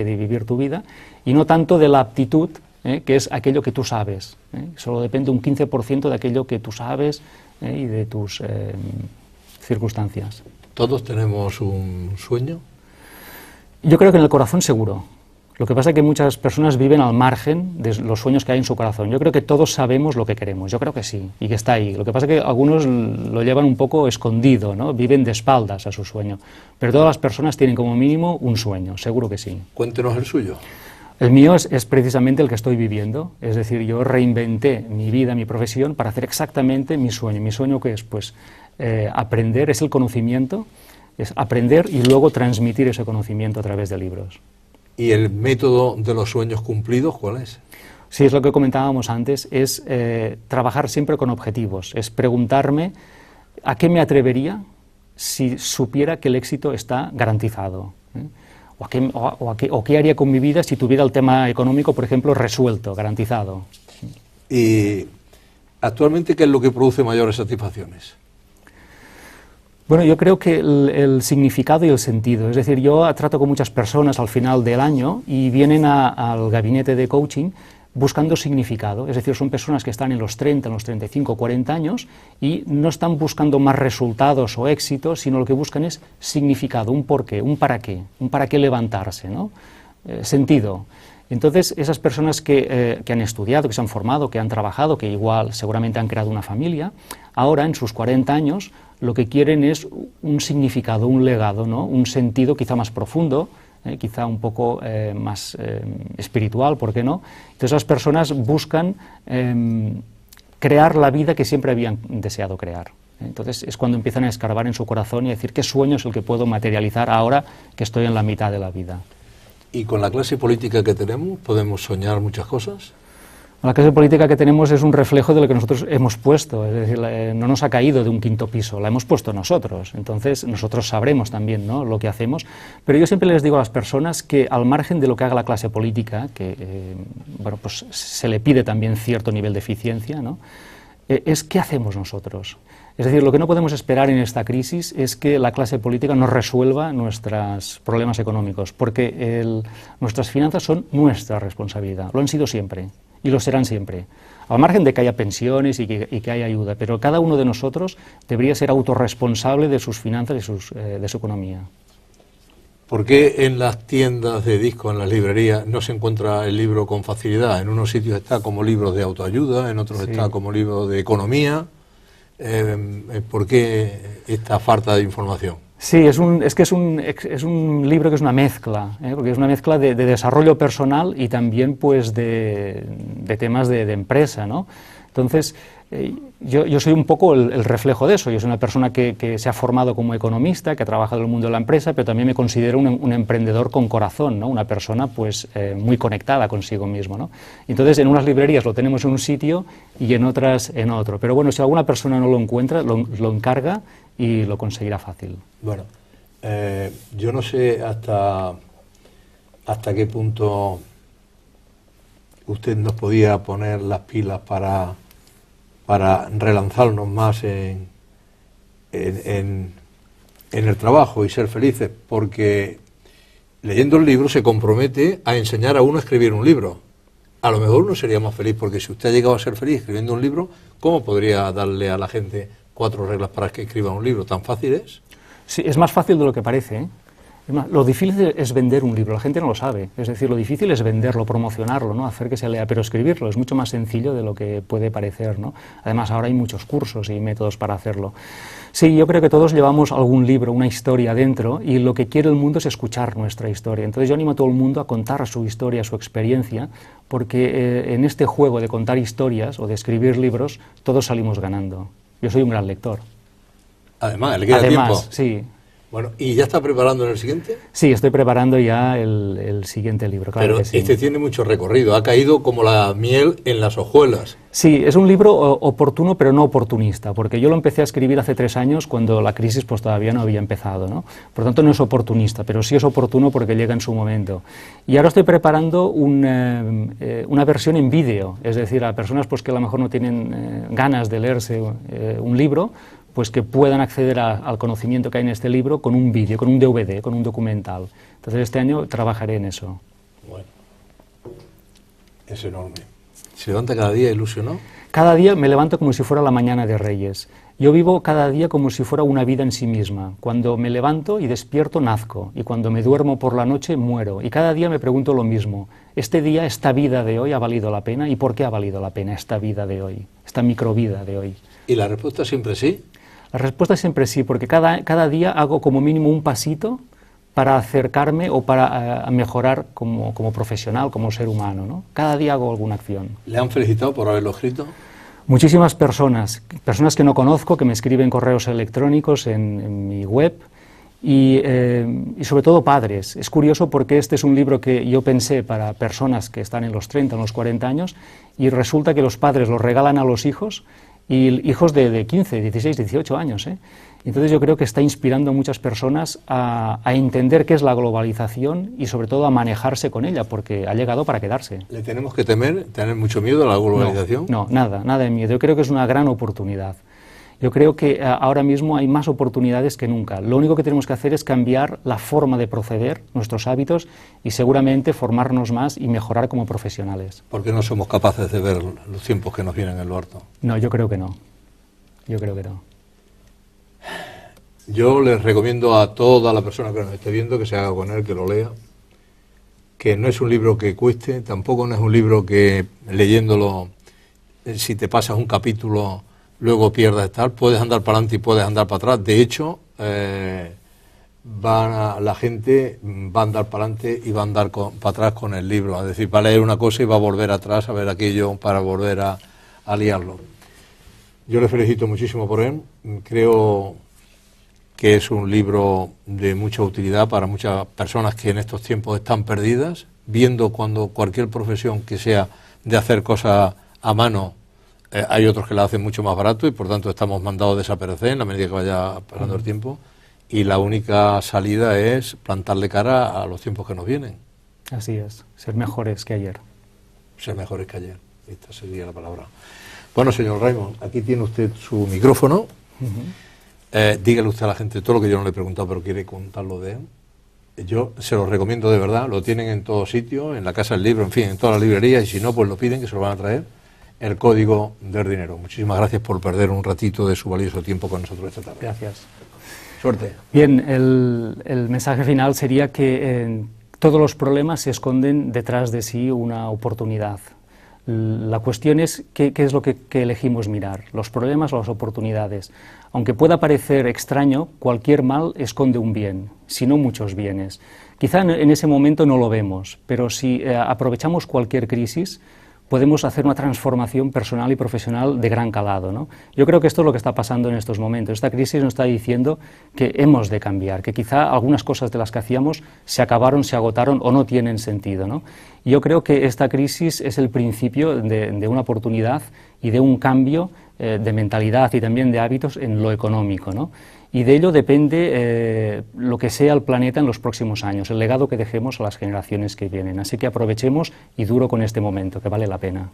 de vivir tu vida, y no tanto de la aptitud, que es aquello que tú sabes. Solo depende un 15% de aquello que tú sabes y de tus circunstancias. ¿Todos tenemos un sueño? Yo creo que en el corazón seguro. Lo que pasa es que muchas personas viven al margen de los sueños que hay en su corazón. Yo creo que todos sabemos lo que queremos, yo creo que sí, y que está ahí. Lo que pasa es que algunos lo llevan un poco escondido, ¿no? Viven de espaldas a su sueño. Pero todas las personas tienen como mínimo un sueño, seguro que sí. Cuéntenos el suyo. El mío es precisamente el que estoy viviendo, es decir, yo reinventé mi vida, mi profesión, para hacer exactamente mi sueño. Mi sueño que es, pues, aprender, es el conocimiento, es aprender y luego transmitir ese conocimiento a través de libros. ¿Y el método de los sueños cumplidos cuál es? Sí, es lo que comentábamos antes, es trabajar siempre con objetivos, es preguntarme a qué me atrevería si supiera que el éxito está garantizado, o qué haría con mi vida si tuviera el tema económico, por ejemplo, resuelto, garantizado. ¿Y actualmente qué es lo que produce mayores satisfacciones? Bueno, yo creo que el significado y el sentido, es decir, yo trato con muchas personas al final del año y vienen al gabinete de coaching buscando significado, es decir, son personas que están en los 30, en los 35, 40 años y no están buscando más resultados o éxitos, sino lo que buscan es significado, un porqué, un para qué levantarse, ¿no? Sentido. Entonces, esas personas que han estudiado, que se han formado, que han trabajado, que igual seguramente han creado una familia, ahora en sus 40 años lo que quieren es un significado, un legado, ¿no? Un sentido quizá más profundo, quizá un poco más espiritual, ¿por qué no? Entonces las personas buscan crear la vida que siempre habían deseado crear. Entonces es cuando empiezan a escarbar en su corazón y a decir qué sueño es el que puedo materializar ahora que estoy en la mitad de la vida. ¿Y con la clase política que tenemos podemos soñar muchas cosas? La clase política que tenemos es un reflejo de lo que nosotros hemos puesto, es decir, no nos ha caído de un quinto piso, la hemos puesto nosotros, entonces nosotros sabremos también, ¿no?, lo que hacemos, pero yo siempre les digo a las personas que al margen de lo que haga la clase política, que bueno, pues se le pide también cierto nivel de eficiencia, ¿no?, es qué hacemos nosotros. Es decir, lo que no podemos esperar en esta crisis es que la clase política nos resuelva nuestros problemas económicos, porque nuestras finanzas son nuestra responsabilidad, lo han sido siempre. Y lo serán siempre, al margen de que haya pensiones y que haya ayuda, pero cada uno de nosotros debería ser autorresponsable de sus finanzas y de su economía. ¿Por qué en las tiendas de discos, en las librerías, no se encuentra el libro con facilidad? En unos sitios está como libros de autoayuda, en otros está como libros de economía. ¿Por qué esta falta de información? Sí, es un libro que es una mezcla, porque es una mezcla de desarrollo personal y también pues de temas de empresa, ¿no? Entonces, yo soy un poco el reflejo de eso. Yo soy una persona que se ha formado como economista, que ha trabajado en el mundo de la empresa, pero también me considero un emprendedor con corazón, ¿no? Una persona pues muy conectada consigo mismo, ¿no? Entonces, en unas librerías lo tenemos en un sitio y en otras en otro. Pero bueno, si alguna persona no lo encuentra, lo encarga y lo conseguirá fácil. Bueno, yo no sé hasta qué punto usted nos podía poner las pilas para relanzarnos más en el trabajo y ser felices, porque leyendo el libro se compromete a enseñar a uno a escribir un libro. A lo mejor uno sería más feliz, porque si usted ha llegado a ser feliz escribiendo un libro, ¿cómo podría darle a la gente 4 reglas para que escriba un libro? ¿Tan fácil es? Sí, es más fácil de lo que parece, ¿eh? Lo difícil es vender un libro, la gente no lo sabe, es decir, lo difícil es venderlo, promocionarlo, ¿no?, hacer que se lea, pero escribirlo es mucho más sencillo de lo que puede parecer, ¿no? Además ahora hay muchos cursos y métodos para hacerlo. Sí, yo creo que todos llevamos algún libro, una historia dentro, y lo que quiere el mundo es escuchar nuestra historia. Entonces yo animo a todo el mundo a contar su historia, su experiencia, porque en este juego de contar historias o de escribir libros, todos salimos ganando. Yo soy un gran lector. Además, le queda tiempo. Sí. Bueno, ¿y ya está preparando en el siguiente? Sí, estoy preparando ya el siguiente libro, claro. Pero que sí. Este tiene mucho recorrido, ha caído como la miel en las hojuelas. Sí, es un libro oportuno, pero no oportunista, porque yo lo empecé a escribir hace 3 años cuando la crisis pues todavía no había empezado, ¿no? Por tanto, no es oportunista, pero sí es oportuno porque llega en su momento. Y ahora estoy preparando una versión en vídeo, es decir, a personas pues que a lo mejor no tienen ganas de leerse un libro, pues que puedan acceder al conocimiento que hay en este libro con un vídeo, con un DVD, con un documental. Entonces este año trabajaré en eso. Bueno, es enorme. ¿Se levanta cada día ilusionado? Cada día me levanto como si fuera la mañana de Reyes. Yo vivo cada día como si fuera una vida en sí misma. Cuando me levanto y despierto, nazco. Y cuando me duermo por la noche, muero. Y cada día me pregunto lo mismo. ¿Este día, esta vida de hoy ha valido la pena? ¿Y por qué ha valido la pena esta vida de hoy? Esta microvida de hoy. ¿Y la respuesta siempre sí? La respuesta es siempre sí, porque cada día hago como mínimo un pasito para acercarme o para mejorar como profesional, como ser humano, ¿no? Cada día hago alguna acción. ¿Le han felicitado por haberlo escrito? Muchísimas personas que no conozco, que me escriben correos electrónicos en mi web y sobre todo padres. Es curioso porque este es un libro que yo pensé para personas que están en los 30, en los 40 años y resulta que los padres lo regalan a los hijos y hijos de 15, 16, 18 años, ¿eh? Entonces yo creo que está inspirando a muchas personas a entender qué es la globalización y sobre todo a manejarse con ella, porque ha llegado para quedarse. ¿Le tenemos que tener mucho miedo a la globalización? No, nada de miedo. Yo creo que es una gran oportunidad. Yo creo que ahora mismo hay más oportunidades que nunca. Lo único que tenemos que hacer es cambiar la forma de proceder, nuestros hábitos y seguramente formarnos más y mejorar como profesionales. ¿Por qué no somos capaces de ver los tiempos que nos vienen en lo harto? No, yo creo que no. Yo creo que no. Yo les recomiendo a toda la persona que nos esté viendo que se haga con él, que lo lea, que no es un libro que cueste, tampoco no es un libro que leyéndolo, si te pasas un capítulo, luego pierdas tal, puedes andar para adelante y puedes andar para atrás. De hecho, la gente va a andar para adelante y va a andar para atrás con el libro, es decir, va a leer una cosa y va a volver atrás a ver aquello para volver a liarlo. Yo le felicito muchísimo por él, creo que es un libro de mucha utilidad para muchas personas que en estos tiempos están perdidas, viendo cuando cualquier profesión que sea de hacer cosas a mano, hay otros que la hacen mucho más barato y por tanto estamos mandados a desaparecer en la medida que vaya pasando el tiempo y la única salida es plantarle cara a los tiempos que nos vienen. Así es, ser mejores que ayer. Ser mejores que ayer, esta sería la palabra. Bueno, señor Raymond, aquí tiene usted su micrófono. Dígale usted a la gente todo lo que yo no le he preguntado, pero quiere contarlo de él. Yo se lo recomiendo de verdad, lo tienen en todos sitios, en la Casa del Libro, en fin, en todas las librerías, y si no, pues lo piden, que se lo van a traer. El Código del Dinero. Muchísimas gracias por perder un ratito de su valioso tiempo con nosotros esta tarde. Gracias. Suerte. Bien, el mensaje final sería que todos los problemas se esconden detrás de sí una oportunidad. La cuestión es qué es lo que elegimos mirar, los problemas o las oportunidades. Aunque pueda parecer extraño, cualquier mal esconde un bien, si no muchos bienes. Quizá en ese momento no lo vemos, pero si aprovechamos cualquier crisis, podemos hacer una transformación personal y profesional de gran calado, ¿no? Yo creo que esto es lo que está pasando en estos momentos. Esta crisis nos está diciendo que hemos de cambiar, que quizá algunas cosas de las que hacíamos se acabaron, se agotaron o no tienen sentido, ¿no? Y yo creo que esta crisis es el principio de una oportunidad y de un cambio de mentalidad y también de hábitos en lo económico, ¿no? Y de ello depende lo que sea el planeta en los próximos años, el legado que dejemos a las generaciones que vienen. Así que aprovechemos y duro con este momento, que vale la pena.